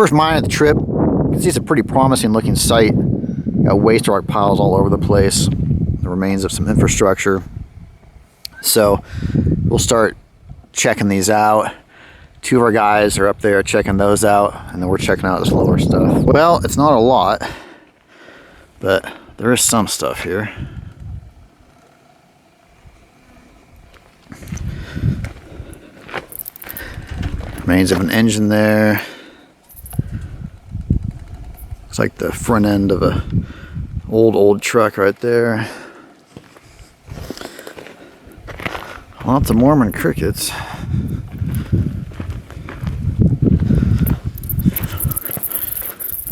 First mine of the trip. You can see it's a pretty promising looking site. Got waste rock piles all over the place. The remains of some infrastructure. So we'll start checking these out. Two of our guys are up there checking those out, and then we're checking out this lower stuff. Well, it's not a lot, but there is some stuff here. Remains of an engine there. Looks like the front end of a old truck right there. Lots of Mormon crickets.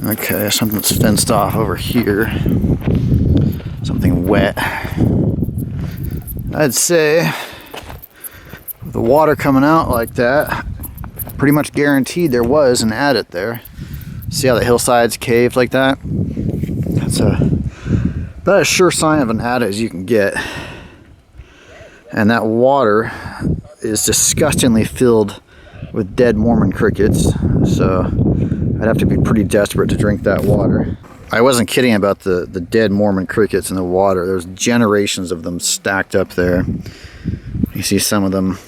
Okay, something's fenced off over here. Something wet. I'd say with the water coming out like that, pretty much guaranteed there was an adit there. See how the hillsides caved like that? That's about a sure sign of an adit as you can get. And that water is disgustingly filled with dead Mormon crickets. So I'd have to be pretty desperate to drink that water. I wasn't kidding about the dead Mormon crickets in the water. There's generations of them stacked up there. You see some of them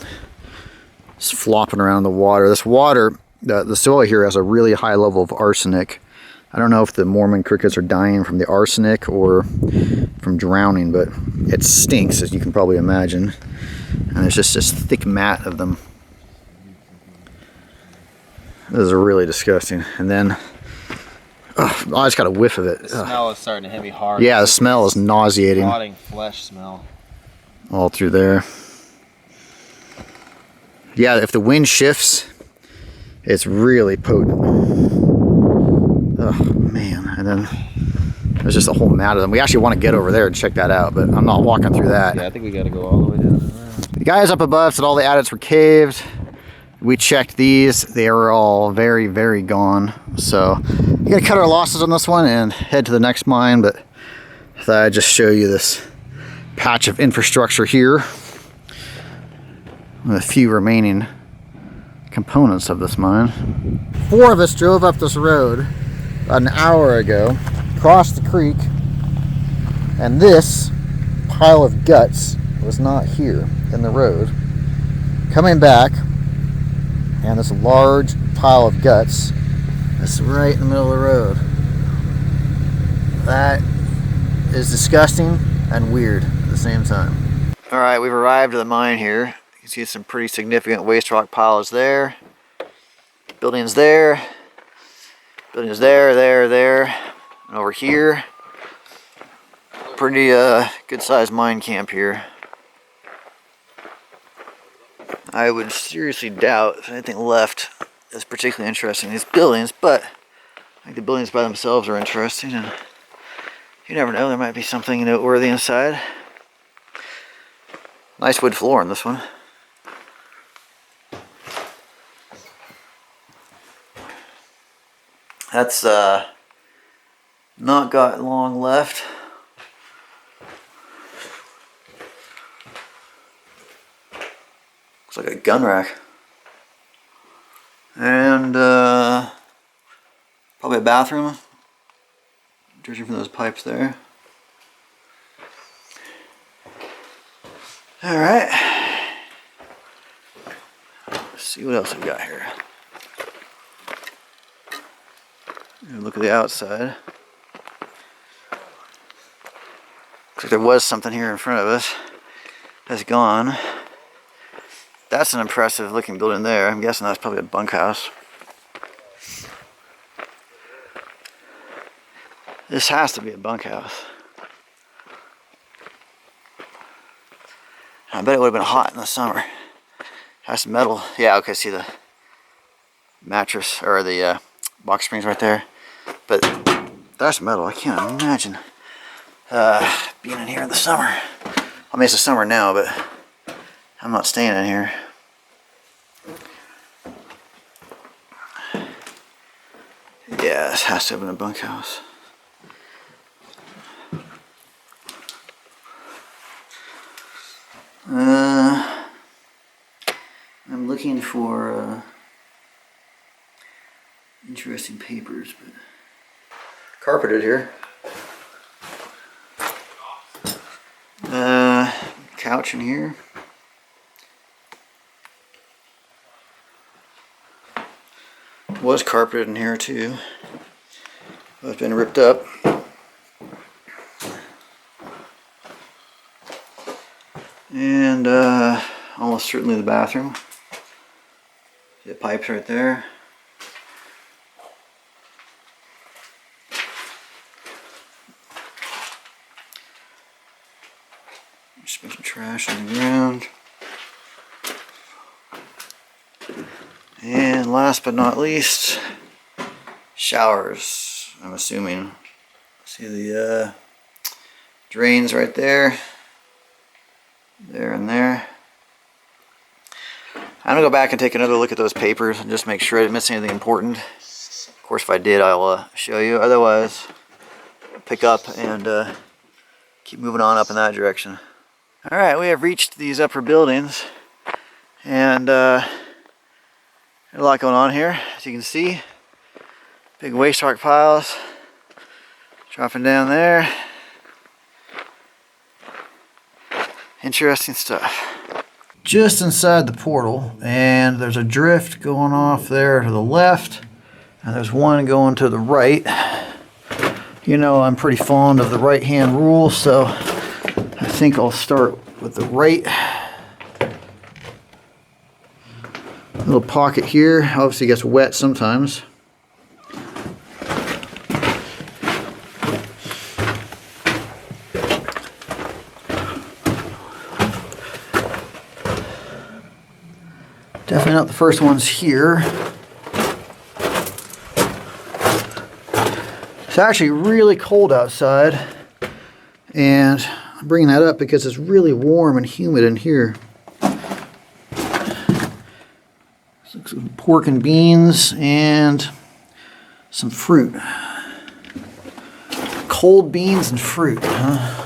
just flopping around in the water. This water, the soil here has a really high level of arsenic. I don't know if the Mormon crickets are dying from the arsenic or from drowning, but it stinks, as you can probably imagine. And there's just this thick mat of them. This is really disgusting. And then, I just got a whiff of it. The smell is starting to hit me hard. Yeah, the smell is nauseating. Rotting flesh smell. All through there. Yeah, if the wind shifts, it's really potent. Oh, man. And then there's just a whole mat of them. We actually want to get over there and check that out, but I'm not walking through that. Yeah, I think we got to go all the way down there. The guys up above said all the adits were caved. We checked these. They were all very, very gone. So we got to cut our losses on this one and head to the next mine, but I thought I'd just show you this patch of infrastructure here with a few remaining components of this mine. 4 of us drove up this road about an hour ago, crossed the creek, and this pile of guts was not here in the road. Coming back, and this large pile of guts is right in the middle of the road. That is disgusting and weird at the same time. Alright, we've arrived at the mine here. You can see some pretty significant waste rock piles there. Buildings there. Buildings there, there. And over here. Pretty good sized mine camp here. I would seriously doubt if anything left is particularly interesting in these buildings, but I think the buildings by themselves are interesting, and you never know, there might be something noteworthy inside. Nice wood floor in this one. That's not got long left. Looks like a gun rack. And probably a bathroom. Judging from those pipes there. Alright. Let's see what else we got here. Look at the outside. Looks like there was something here in front of us. That's gone. That's an impressive looking building there. I'm guessing that's probably a bunkhouse. This has to be a bunkhouse. I bet it would have been hot in the summer. Has some metal. Yeah, okay, see the mattress or the box springs right there. But that's metal. I can't imagine being in here in the summer. I mean, it's the summer now, but I'm not staying in here. Yeah, this has to have been a bunkhouse. I'm looking for Interesting papers, but carpeted here. Couch in here. Was carpeted in here too. It's been ripped up. And almost certainly the bathroom. The pipes right there. Just a bunch of trash on the ground. And last but not least, showers, I'm assuming. See the drains right there. There and there. I'm gonna go back and take another look at those papers and just make sure I didn't miss anything important. Of course, if I did, I'll show you. Otherwise, pick up and keep moving on up in that direction. All right, we have reached these upper buildings, and there's a lot going on here, as you can see. Big waste rock piles dropping down there. Interesting stuff. Just inside the portal, and there's a drift going off there to the left, and there's one going to the right. You know, I'm pretty fond of the right hand rule, so I think I'll start with the right. Little pocket here, obviously gets wet sometimes. Definitely not the first ones here. It's actually really cold outside, and I'm bringing that up because it's really warm and humid in here. Some pork and beans and some fruit. Cold beans and fruit, huh?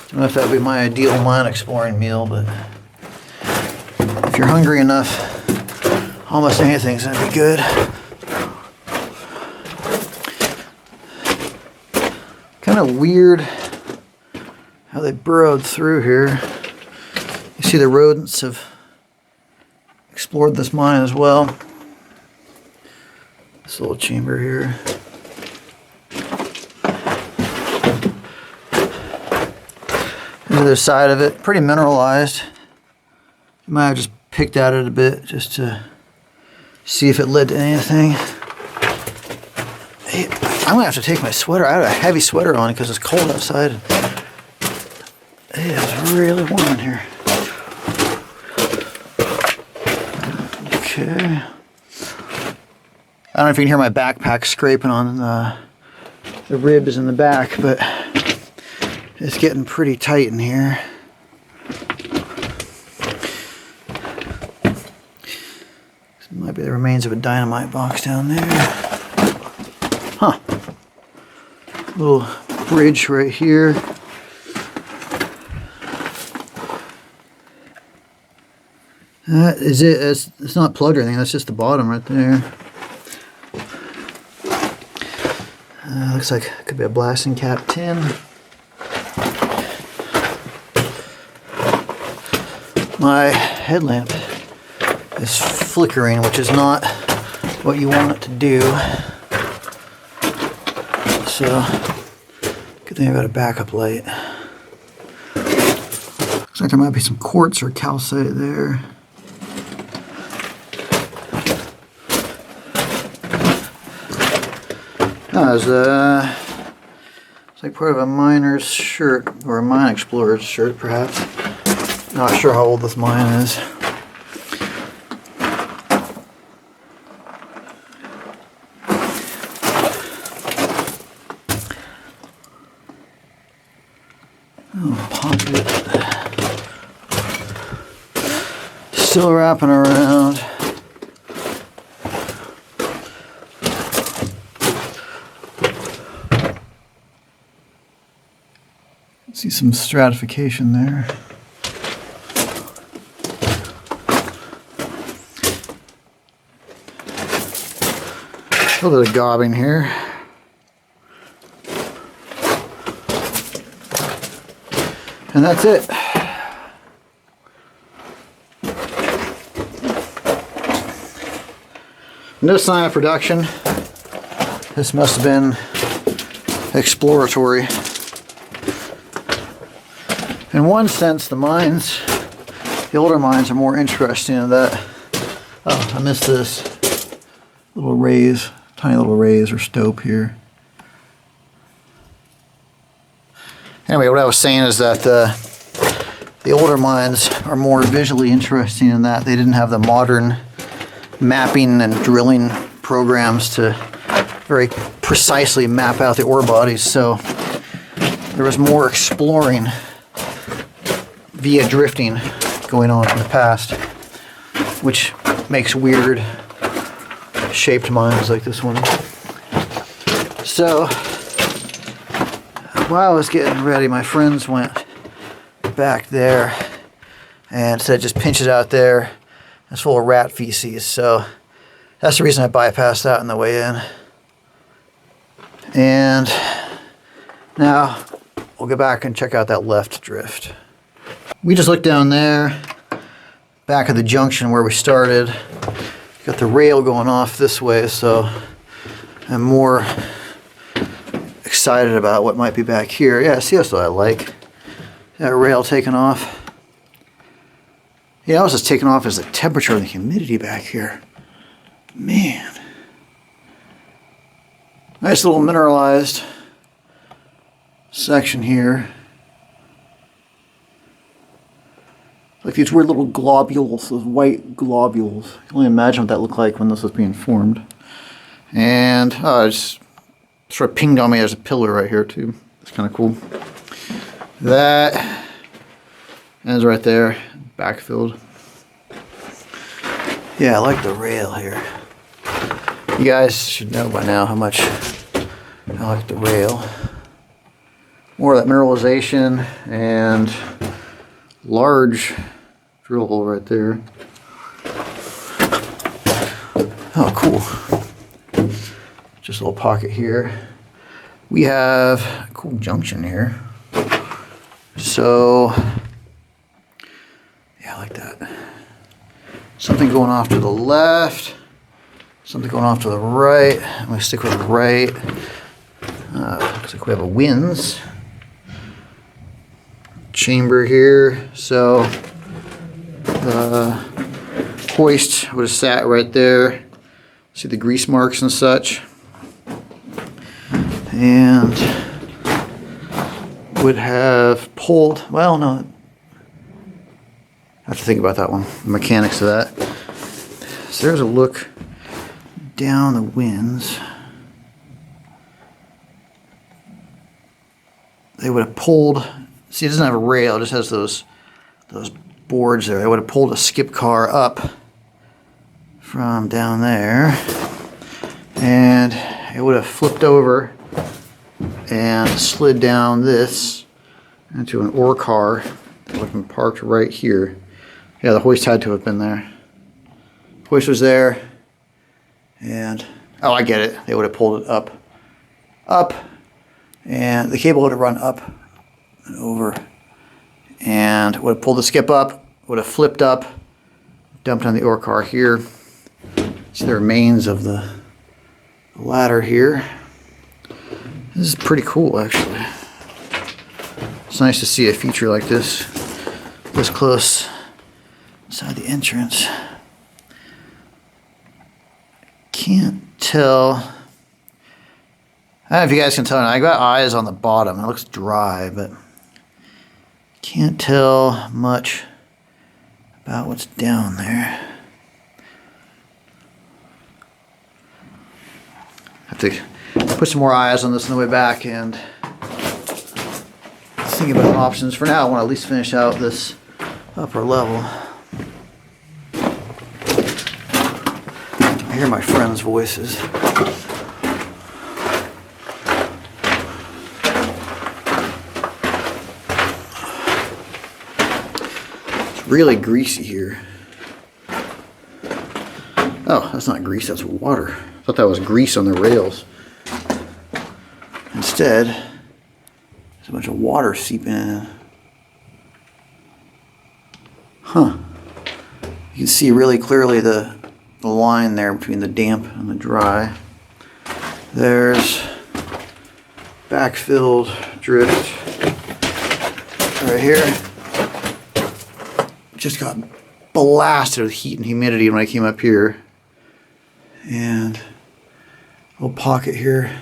Don't know if that would be my ideal mine exploring meal, but if you're hungry enough, almost anything's gonna be good. Kind of weird how they burrowed through here. You see the rodents have explored this mine as well. This little chamber here. The other side of it, pretty mineralized. You might have just picked at it a bit just to see if it led to anything. Hey, I'm gonna have to take my sweater. I had a heavy sweater on because it's cold outside. It's really warm in here. Okay. I don't know if you can hear my backpack scraping on the ribs in the back, but it's getting pretty tight in here. Might be the remains of a dynamite box down there. Huh. Little bridge right here. That is it. It's not plugged or anything. That's just the bottom right there. Looks like it could be a blasting cap tin. My headlamp is flickering, which is not what you want it to do. So, good thing I got a backup light. Looks like there might be some quartz or calcite there. No, it's like part of a miner's shirt, or a mine explorer's shirt, perhaps. Not sure how old this mine is. Oh, pocket. Still wrapping around. See some stratification there. A little bit of gobbing here. And that's it. No sign of production. This must have been exploratory. In one sense, the mines, the older mines, are more interesting in that. Oh, I missed this little raise, tiny little raise or stope here. Anyway, what I was saying is that the older mines are more visually interesting in that they didn't have the modern mapping and drilling programs to very precisely map out the ore bodies, so there was more exploring via drifting going on in the past, which makes weird shaped mines like this one. So while I was getting ready, my friends went back there and said just pinch it out there. It's full of rat feces, so that's the reason I bypassed that on the way in. And now we'll go back and check out that left drift. We just looked down there, back of the junction where we started. Got the rail going off this way, so I'm more excited about what might be back here. Yeah, see, that's what I like. That rail taking off. Yeah, I was just taking off as the temperature and the humidity back here. Man. Nice little mineralized section here. Like these weird little globules, those white globules. I can only imagine what that looked like when this was being formed. And it just sort of pinged on me as a pillar right here too. It's kind of cool. That ends right there, backfilled. Yeah, I like the rail here. You guys should know by now how much I like the rail. More of that mineralization and large drill hole right there. Oh, cool. Just a little pocket here. We have a cool junction here. So, yeah, I like that. Something going off to the left. Something going off to the right. I'm going to stick with the right. Looks like we have a winds chamber here. So the hoist would have sat right there. See the grease marks and such. And would have pulled, well, no, I have to think about that one, the mechanics of that. So there's a look down the winds. They would have pulled, see, it doesn't have a rail, it just has those boards there. They would have pulled a skip car up from down there, and it would have flipped over and slid down this into an ore car that would have been parked right here. Yeah, the hoist had to have been there. Hoist was there, and oh, I get it. They would have pulled it up, and the cable would have run up and over, and would have pulled the skip up, would have flipped up, dumped on the ore car here. See the remains of the ladder here. This is pretty cool, actually. It's nice to see a feature like this close inside the entrance. Can't tell. I don't know if you guys can tell. I got eyes on the bottom. It looks dry, but can't tell much about what's down there. Have to put some more eyes on this on the way back and think about options. For now, I want to at least finish out this upper level. I hear my friends' voices. It's really greasy here. Oh, that's not grease, that's water. Thought that was grease on the rails. Instead, there's a bunch of water seeping in. Huh. You can see really clearly the line there between the damp and the dry. There's backfilled drift right here. Just got blasted with heat and humidity when I came up here. And a little pocket here.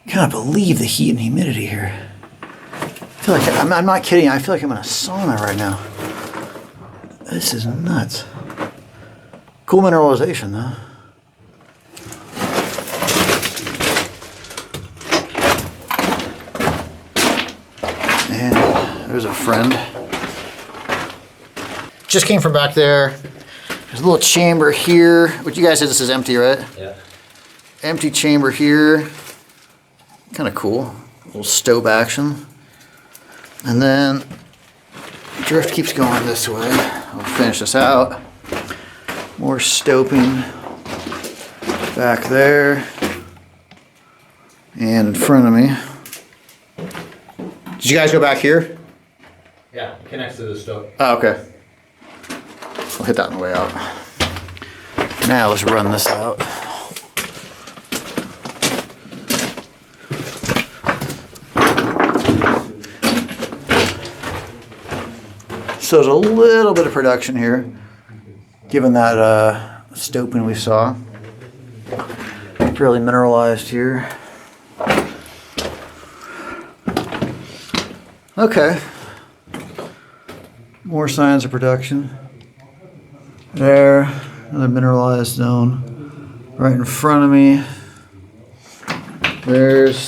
Cannot believe the heat and humidity here. I feel like I'm not kidding. I feel like I'm in a sauna right now. This is nuts. Cool mineralization though. And there's a friend. Just came from back there. There's a little chamber here. What you guys said, this is empty, right? Yeah. Empty chamber here. Kind of cool. A little stove action. And then drift keeps going this way. I'll finish this out. More stoping back there. And in front of me. Did you guys go back here? Yeah, it connects to the stove. Oh, okay. I'll hit that on the way out. Now let's run this out. So there's a little bit of production here, given that stoping we saw. Fairly mineralized here. Okay. More signs of production. There, another mineralized zone right in front of me. There's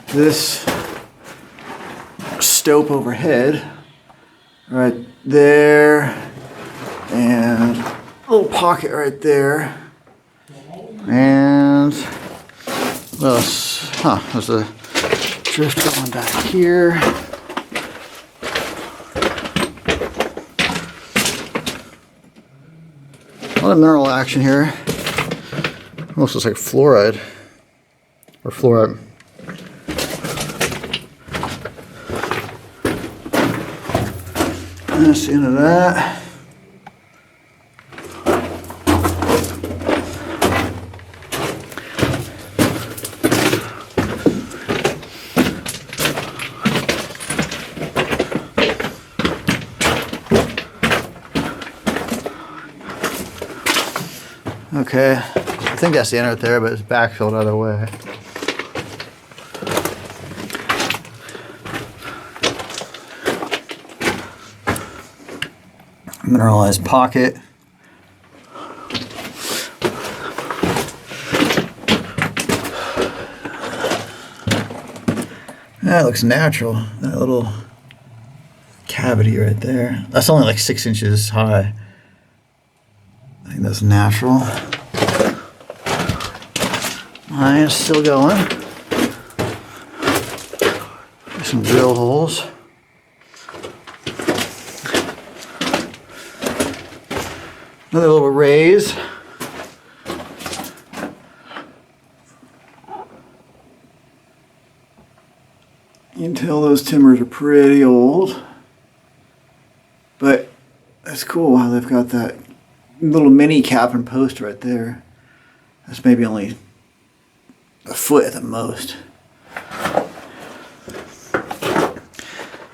this stope overhead right there, and a little pocket right there. And what else? Huh, there's a drift going back here. A lot of mineral action here. Almost looks like fluoride. Or fluoride. That's the end of that. Okay, I think that's the end right there, but it's backfilled other way. Mineralized pocket. That looks natural. That little cavity right there. That's only like 6 inches high. I think that's natural. Mine is still going. Some drill holes. Another little raise. You can tell those timbers are pretty old. But that's cool how they've got that little mini cap and post right there. That's maybe only a foot at the most.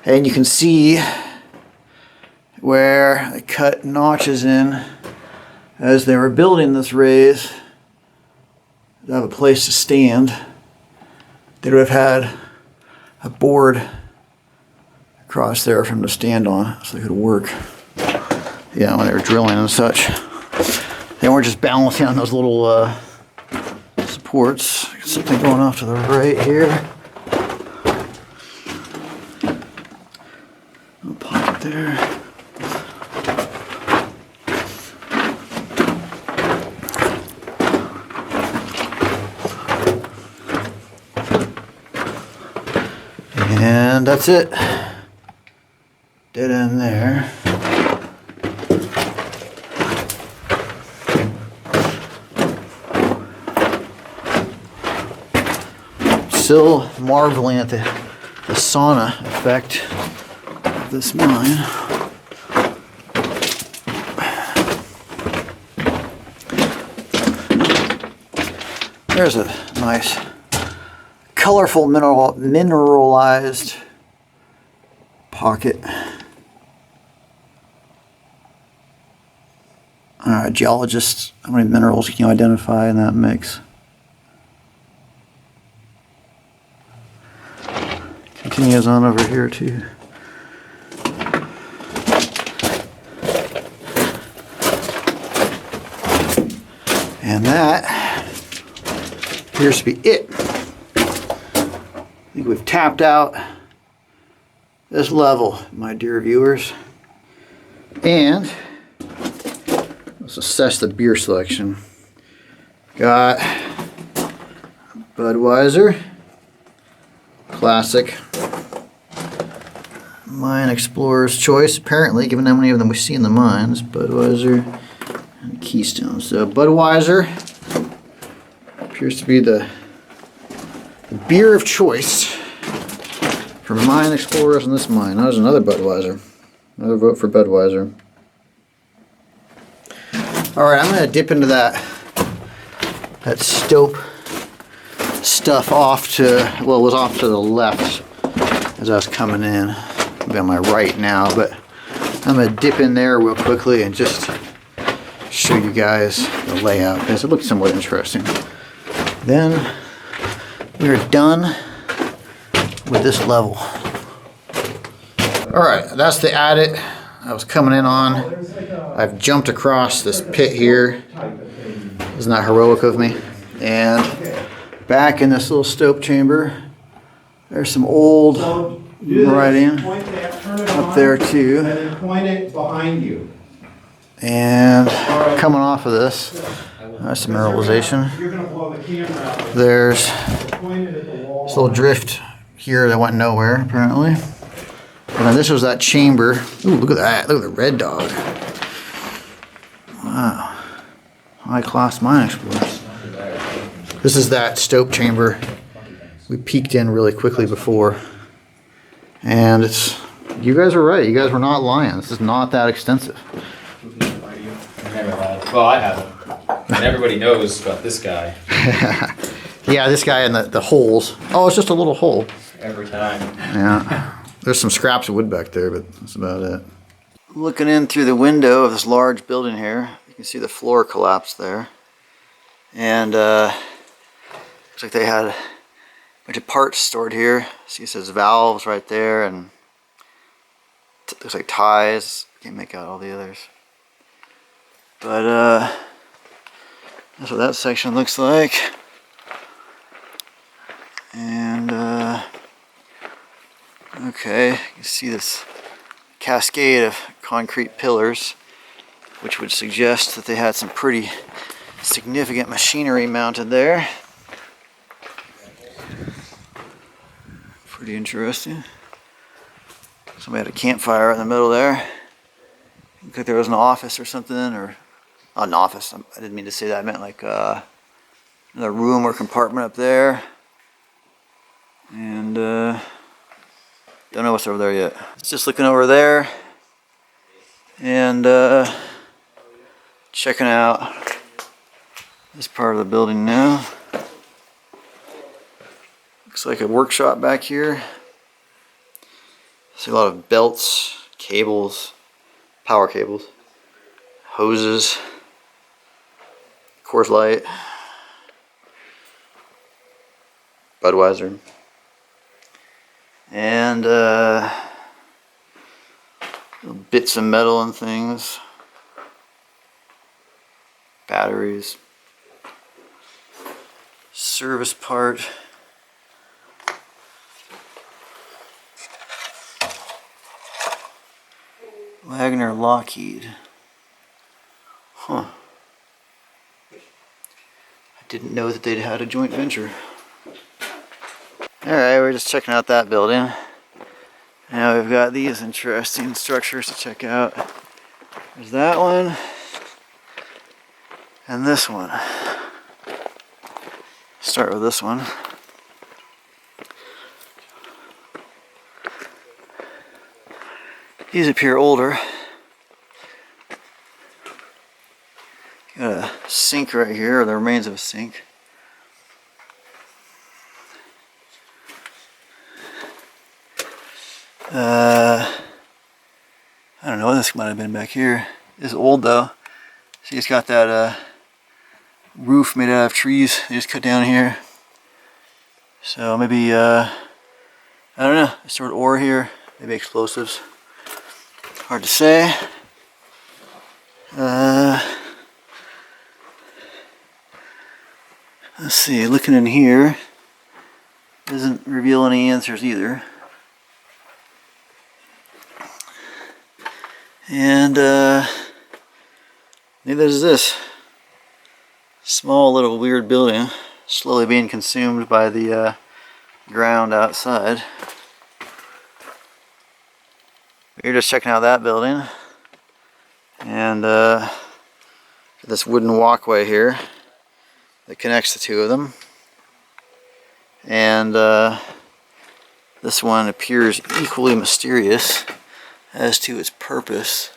And you can see where they cut notches in as they were building this raise to have a place to stand. They would have had a board across there for them to stand on so they could work. Yeah, when they were drilling and such. They weren't just balancing on those little supports. Something going off to the right here. Little pocket there. And that's it. Dead end there. still marveling at the sauna effect of this mine. There's a nice, colorful mineralized pocket. Geologists, how many minerals can you identify in that mix? Continues on over here too. And that appears to be it. I think we've tapped out this level, my dear viewers. And let's assess the beer selection. Got Budweiser, classic, Mine Explorer's Choice, apparently, given how many of them we see in the mines. Budweiser and Keystone. So Budweiser appears to be the beer of choice for mine explorers in this mine. There's another Budweiser. Another vote for Budweiser. Alright, I'm going to dip into that stope stuff off to, well, it was off to the left as I was coming in. Maybe on my right now, but I'm going to dip in there real quickly and just show you guys the layout because it looks somewhat interesting. Then we're done with this level. Alright, that's the adit I was coming in on. I've jumped across this pit here. Isn't that heroic of me? And back in this little stope chamber, there's some old writing up there too. And then point it behind you. And coming off of this, there's some mineralization. You're gonna blow the camera out. There's Point it at the wall. this little drift here that went nowhere, apparently. And then this was that chamber. Ooh, look at that. Look at the red dog. Wow. High class mine explorers. This is that stope chamber we peeked in really quickly before. And it's, you guys were right. You guys were not lying. This is not that extensive. Well, I haven't. And everybody knows about this guy Yeah, this guy in the holes. Oh, it's just a little hole. every time. Yeah. There's some scraps of wood back there, but that's about it. Looking in through the window of this large building here, you can see the floor collapsed there. And looks like they had a bunch of parts stored here. See, it says valves right there, and looks like ties. Can't make out all the others. But that's what that section looks like. And okay, you can see this cascade of concrete pillars, which would suggest that they had some pretty significant machinery mounted there. Pretty interesting. Somebody had a campfire in the middle there. Looked like there was an office or something, or an office. I didn't mean to say that. I meant like another room or compartment up there. And don't know what's over there yet. It's just looking over there and checking out this part of the building now. Looks like a workshop back here. See a lot of belts, cables, power cables, hoses, Coors Light, Budweiser, and bits of metal and things, batteries, service part. Wagner Lockheed. Huh. I didn't know that they'd had a joint venture. Alright, we're just checking out that building. Now we've got these interesting structures to check out. There's that one. And this one. Start with this one. These appear older. Got a sink right here, or the remains of a sink. I don't know, this might have been back here. It's old though. See, it's got that roof made out of trees they just cut down here. So maybe, I don't know, stored ore here, maybe explosives. Hard to say. Let's see, looking in here, doesn't reveal any answers either. And neither is this small little weird building, slowly being consumed by the ground outside. We're just checking out that building, and this wooden walkway here that connects the two of them. And this one appears equally mysterious as to its purpose,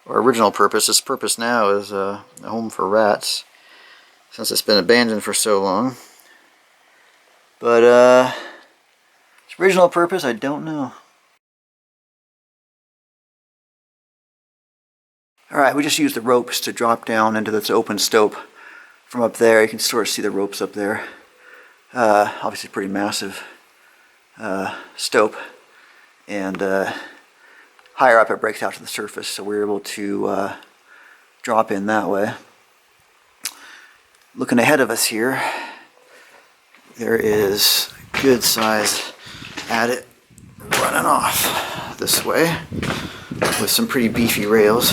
or original purpose. Its purpose now is a home for rats, since it's been abandoned for so long. But its original purpose, I don't know. Alright, we just used the ropes to drop down into this open stope from up there. You can sort of see the ropes up there. Obviously pretty massive stope, and higher up it breaks out to the surface, so we were able to drop in that way. Looking ahead of us here, there is a good sized adit running off this way with some pretty beefy rails.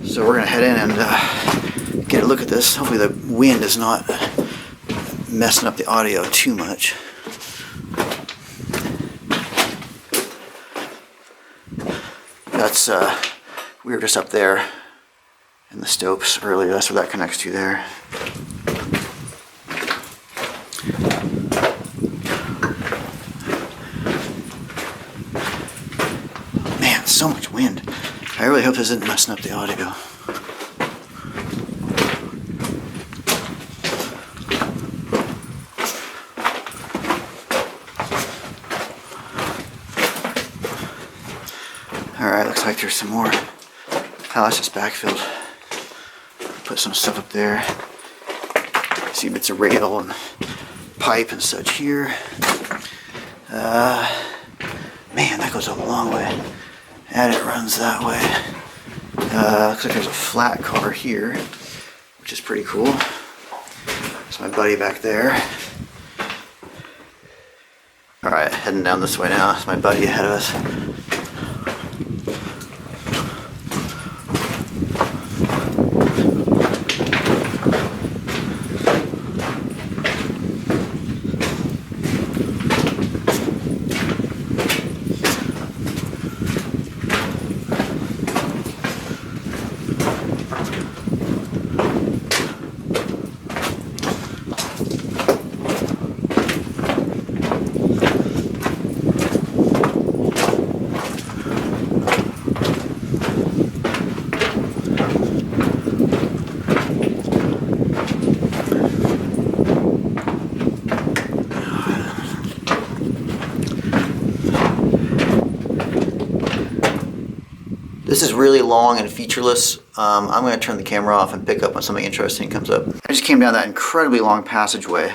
So we're gonna head in and get a look at this. Hopefully the wind is not messing up the audio too much. That's we were just up there in the stopes earlier. That's where that connects to there. Man, so much wind. I really hope this isn't messing up the audio. Alright, looks like there's some more. Oh, that's just backfilled. Put some stuff up there. See bits of rail and pipe and such here. Man, that goes a long way. And it runs that way. Looks like there's a flat car here, which is pretty cool. There's my buddy back there. Alright, heading down this way now. It's my buddy ahead of us. This is really long and featureless. I'm going to turn the camera off and pick up when something interesting comes up. I just came down that incredibly long passageway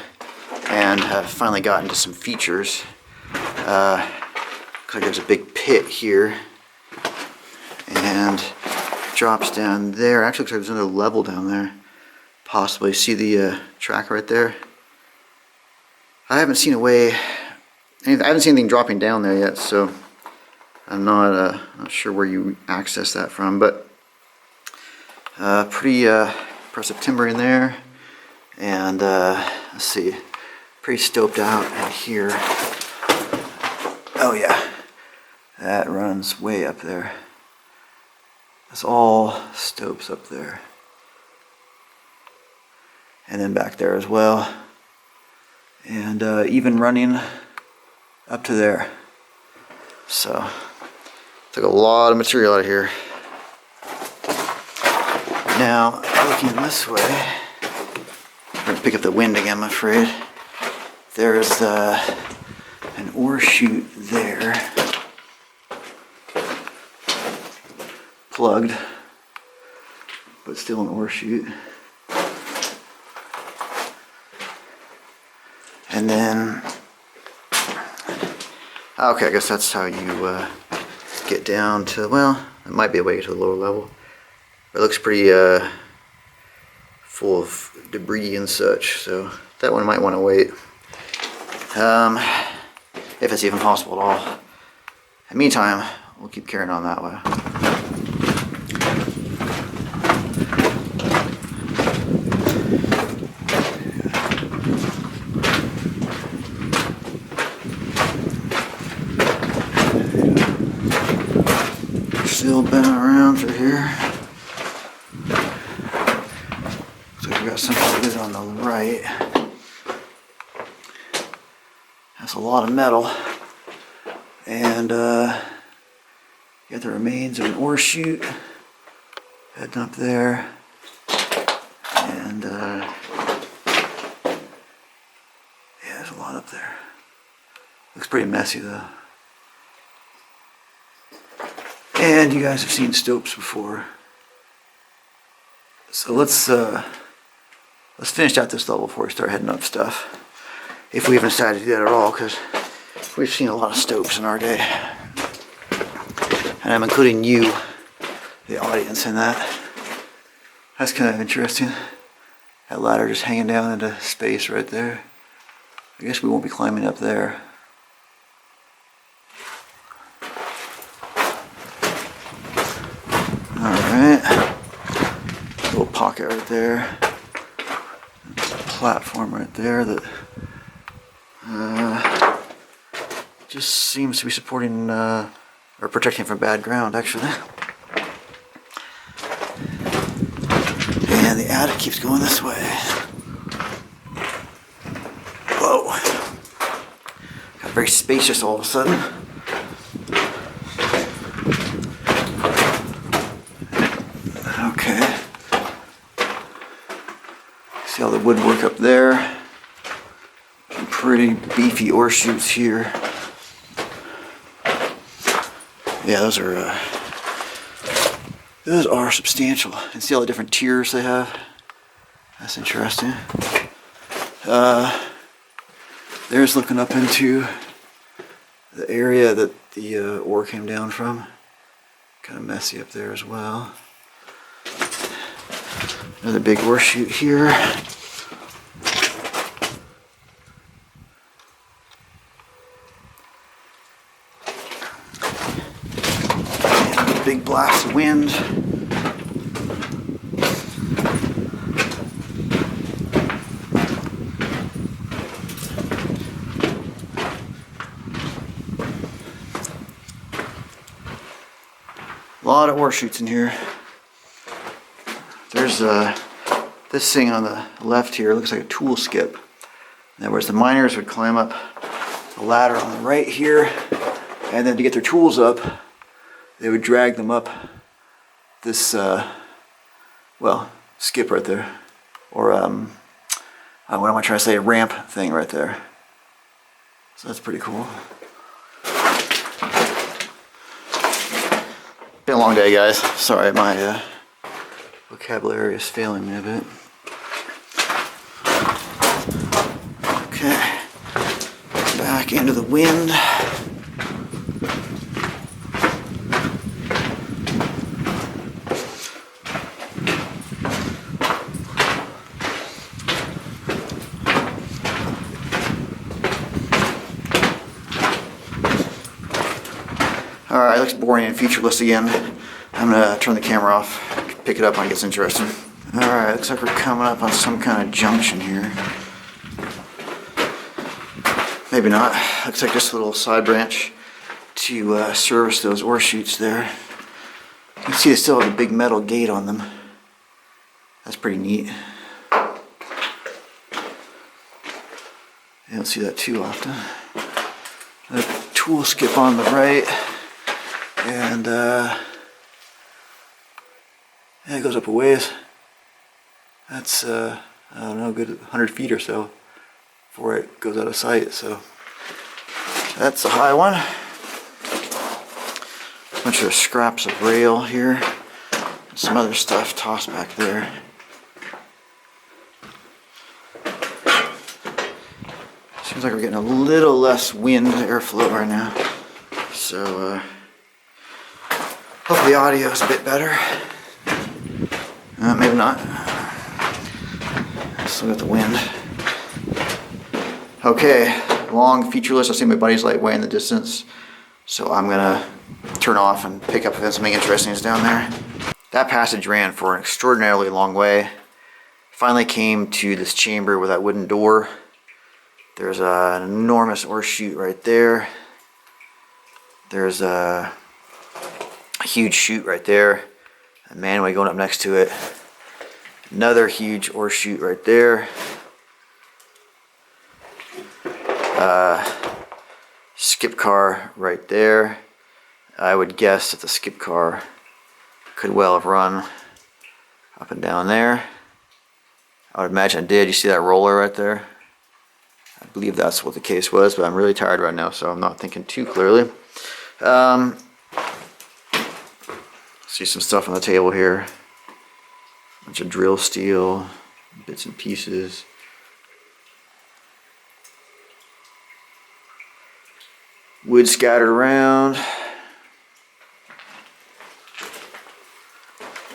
and have finally gotten to some features. Looks like there's a big pit here and it drops down there. Actually looks like there's another level down there. Possibly. See the track right there? I haven't seen I haven't seen anything dropping down there yet, so I'm not sure where you access that from, but pretty impressive timber in there, and let's see, pretty stoped out in here. Oh yeah, that runs way up there. That's all stopes up there, and then back there as well, and even running up to there. So looks Took a lot of material out of here. Now, looking this way, I'm going to pick up the wind again, I'm afraid. There's an ore chute there. Plugged, but still an ore chute. And then, okay, I guess that's how you get down to, well, it might be a way to the lower level. It looks pretty full of debris and such, so that one might want to wait. If it's even possible at all. In the meantime, we'll keep carrying on that way. Still bending around through here. So we got something good on the right. That's a lot of metal. And you got the remains of an ore chute heading up there. And yeah, there's a lot up there. Looks pretty messy though. And you guys have seen stopes before. So let's finish out this level before we start heading up stuff. If we even decided to do that at all, because we've seen a lot of stopes in our day. And I'm including you, the audience, in that. That's kind of interesting. That ladder just hanging down into space right there. I guess we won't be climbing up there. Alright. Little pocket right there. Platform right there that just seems to be supporting or protecting from bad ground, actually. And the adit keeps going this way. Whoa. Got very spacious all of a sudden. Okay. See all the woodwork up there. Some pretty beefy ore chutes here. Yeah, those are substantial. And see all the different tiers they have. That's interesting. There's looking up into the area that the ore came down from. Kind of messy up there as well. Another big ore chute here. Big blast of wind. A lot of ore chutes in here. There's this thing on the left here, looks like a tool skip. In other words, the miners would climb up the ladder on the right here, and then to get their tools up, they would drag them up this, well, skip right there. Or, what am I trying to say? A ramp thing right there. So that's pretty cool. Been a long day, guys. Sorry, my vocabulary is failing me a bit. Okay. Back into the wind. Alright, looks boring and featureless again. I'm going to turn the camera off, pick it up when it gets interesting. Alright, looks like we're coming up on some kind of junction here. Maybe not. Looks like just a little side branch to service those ore chutes there. You can see they still have a big metal gate on them. That's pretty neat. You don't see that too often. The tool skip on the right. And yeah, it goes up a ways. That's I don't know, good 100 feet or so before it goes out of sight. So that's a high one. Bunch of scraps of rail here. Some other stuff tossed back there. Seems like we're getting a little less wind airflow right now. So hopefully the audio is a bit better. Maybe not. Still got the wind. Okay, long featureless. I see my buddy's light way in the distance. So I'm gonna turn off and pick up if something interesting is down there. That passage ran for an extraordinarily long way. Finally came to this chamber with that wooden door. There's an enormous ore chute right there. There's a huge chute right there. A manway going up next to it. Another huge ore chute right there. Skip car right there. I would guess that the skip car could well have run up and down there. I would imagine it did. You see that roller right there? I believe that's what the case was, but I'm really tired right now, so I'm not thinking too clearly. See some stuff on the table here. Bunch of drill steel, bits and pieces. Wood scattered around.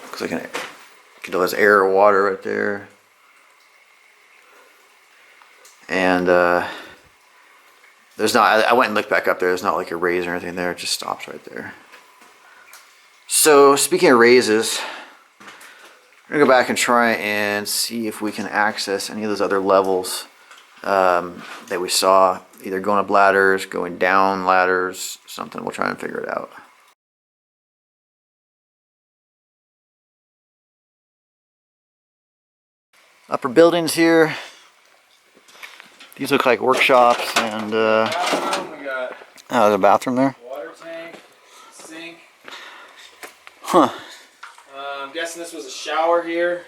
Looks like an there's air or water right there. And there's not, I went and looked back up there, there's not like a raise or anything there, it just stops right there. So speaking of raises, we're gonna go back and try and see if we can access any of those other levels that we saw, either going up ladders, going down ladders, something. We'll try and figure it out. Upper buildings here. These look like workshops and Bathroom, we got oh, there's a bathroom there? water tank, sink. Huh. I'm guessing this was a shower here.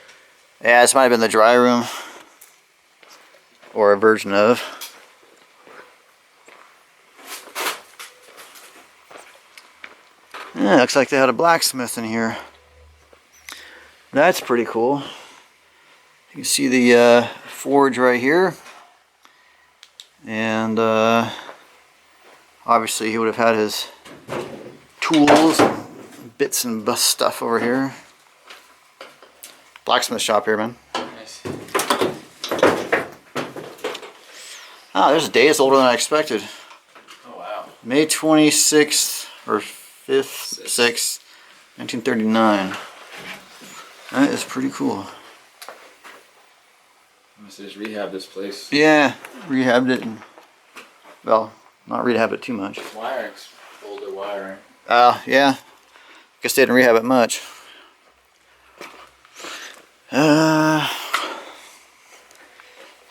Yeah, this might have been the dry room. Or a version of. Yeah, looks like they had a blacksmith in here. That's pretty cool. You can see the forge right here. And obviously he would have had his tools, bits and bus stuff over here. Blacksmith shop here, man. Nice. Oh, there's a day it's older than I expected. Oh wow. May 26th or 5th, 6th, 1939. That is pretty cool. I must just rehab this place. Yeah, rehabbed it. And, well, not rehabbed it too much. Wiring's older wiring. Yeah. Guess they didn't rehab it much.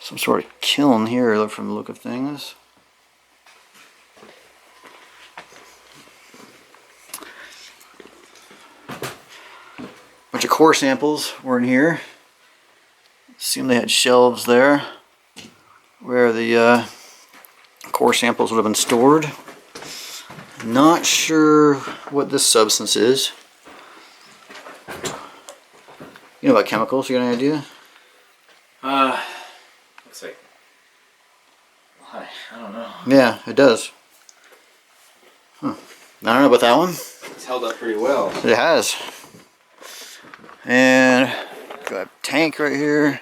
Some sort of kiln here from the look of things. Bunch of core samples were in here. Seemed they had shelves there where the core samples would have been stored. Not sure what this substance is. You know about chemicals? You got any idea? Looks like. I don't know. Yeah, it does. Huh. I don't know about that one. It's held up pretty well. It has. And got a tank right here.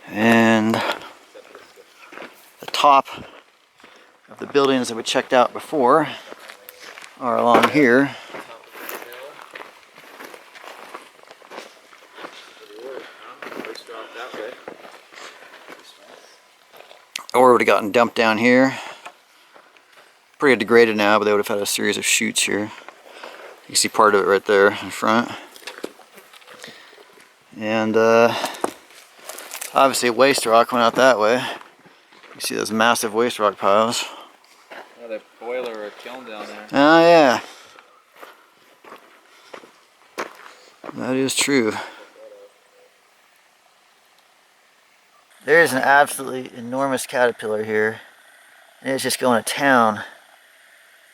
And the top of the buildings that we checked out before are along here. Ore would have gotten dumped down here. Pretty degraded now, but they would have had a series of chutes here. You can see part of it right there in front. And obviously waste rock went out that way. You see those massive waste rock piles. Another boiler or kiln down there. Oh yeah. That is true. There's an absolutely enormous caterpillar here. And it's just going to town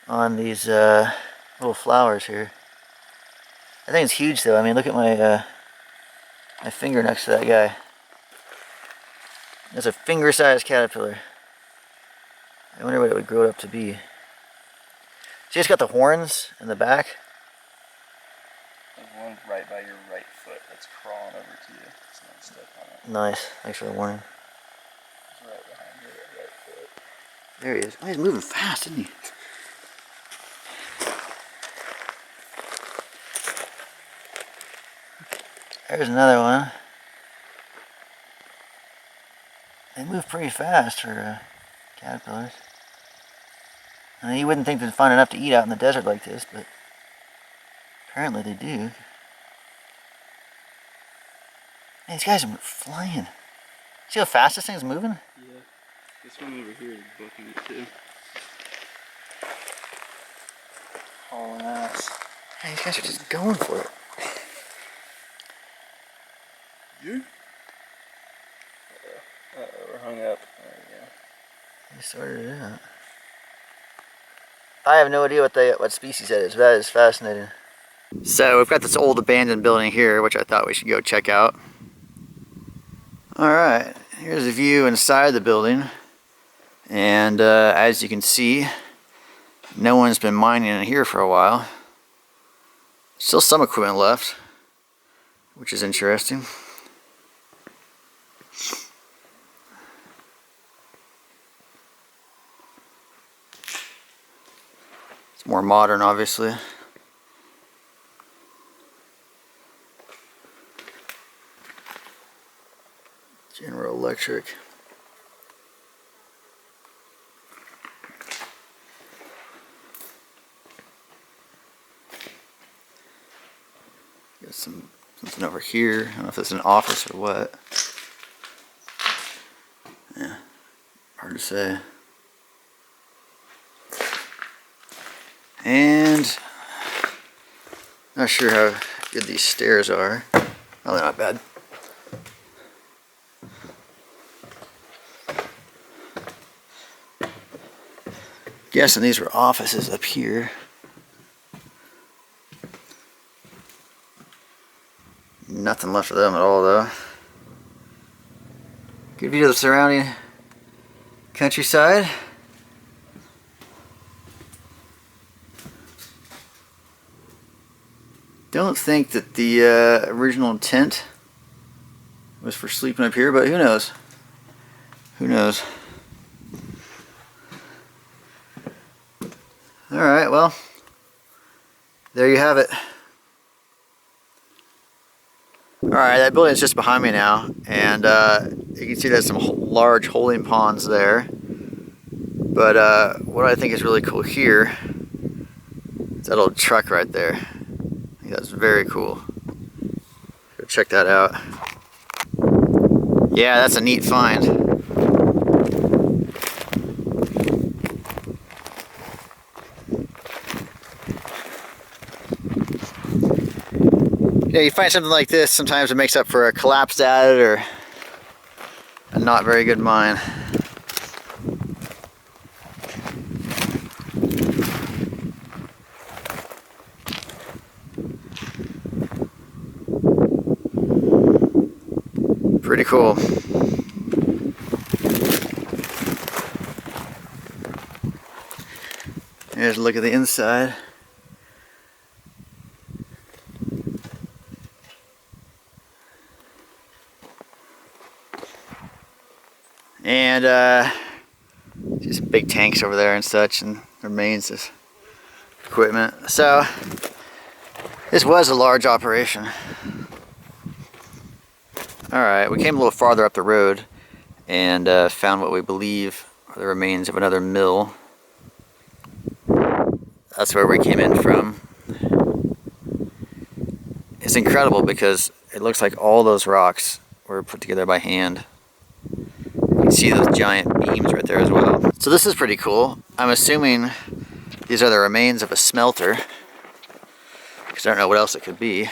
on these little flowers here. I think it's huge though. I mean, look at my my finger next to that guy. That's a finger-sized caterpillar. I wonder what it would grow up to be. See, it's got the horns in the back. There's one right by your right foot that's crawling over to you. It's not stuck on it. Nice. Thanks for the warning. It's right behind your right foot. There he is. Oh, he's moving fast, isn't he? There's another one. They move pretty fast for caterpillars. And you wouldn't think they'd find enough to eat out in the desert like this, but apparently they do. Man, these guys are flying. See how fast this thing's moving? Yeah. This one over here is booking it too. Hauling ass. Man, these guys are just going for it. You? We're hung up. There we go. They sorted it out. I have no idea what species that is. That is fascinating. So we've got this old abandoned building here, which I thought we should go check out. Alright, here's a view inside the building. And as you can see, no one's been mining in here for a while. Still some equipment left, which is interesting. It's more modern, obviously. General Electric. Got something over here. I don't know if it's an office or what. Yeah, hard to say. And not sure how good these stairs are. Oh, they're not bad. Guessing these were offices up here. Nothing left of them at all, though. Good view of the surrounding countryside. Don't think that the original intent was for sleeping up here, but who knows? Who knows? Alright, well, there you have it. Alright, that building is just behind me now, and you can see there's some large holding ponds there. But what I think is really cool here is that old truck right there. I think that's very cool. Go check that out. Yeah, that's a neat find. Yeah, you find something like this, sometimes it makes up for a collapsed adit or a not very good mine. Pretty cool. Here's a look at the inside. And just big tanks over there and such, and remains of equipment. So this was a large operation. Alright, we came a little farther up the road and found what we believe are the remains of another mill. That's where we came in from. It's incredible because it looks like all those rocks were put together by hand. You can see those giant beams right there as well. So this is pretty cool. I'm assuming these are the remains of a smelter, because I don't know what else it could be.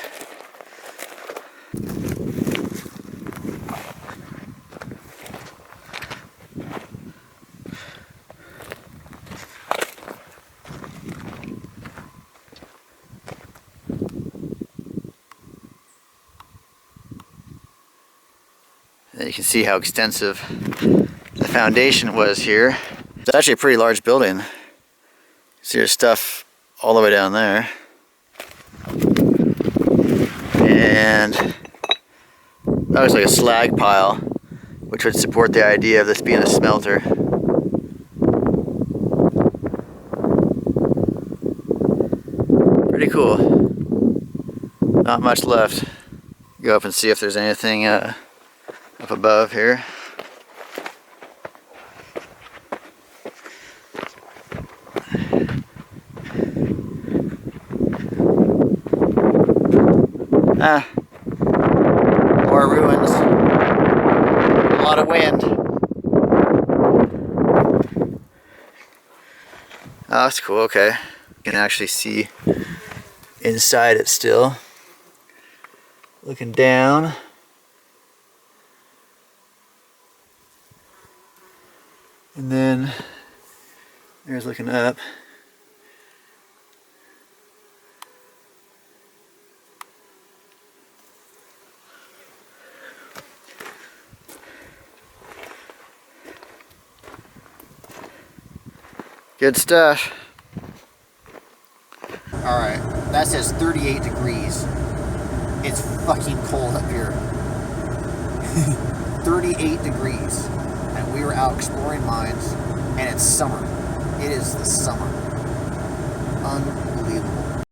And you can see how extensive the foundation was here. It's actually a pretty large building. See, there's stuff all the way down there. And that looks like a slag pile, which would support the idea of this being a smelter. Pretty cool. Not much left. Go up and see if there's anything up above here. More ruins. A lot of wind. Oh, that's cool, okay. You can actually see inside it still. Looking down. And then there's looking up. Good stuff. Alright, that says 38 degrees. It's fucking cold up here. 38 degrees. And we were out exploring mines, and it's summer. It is the summer.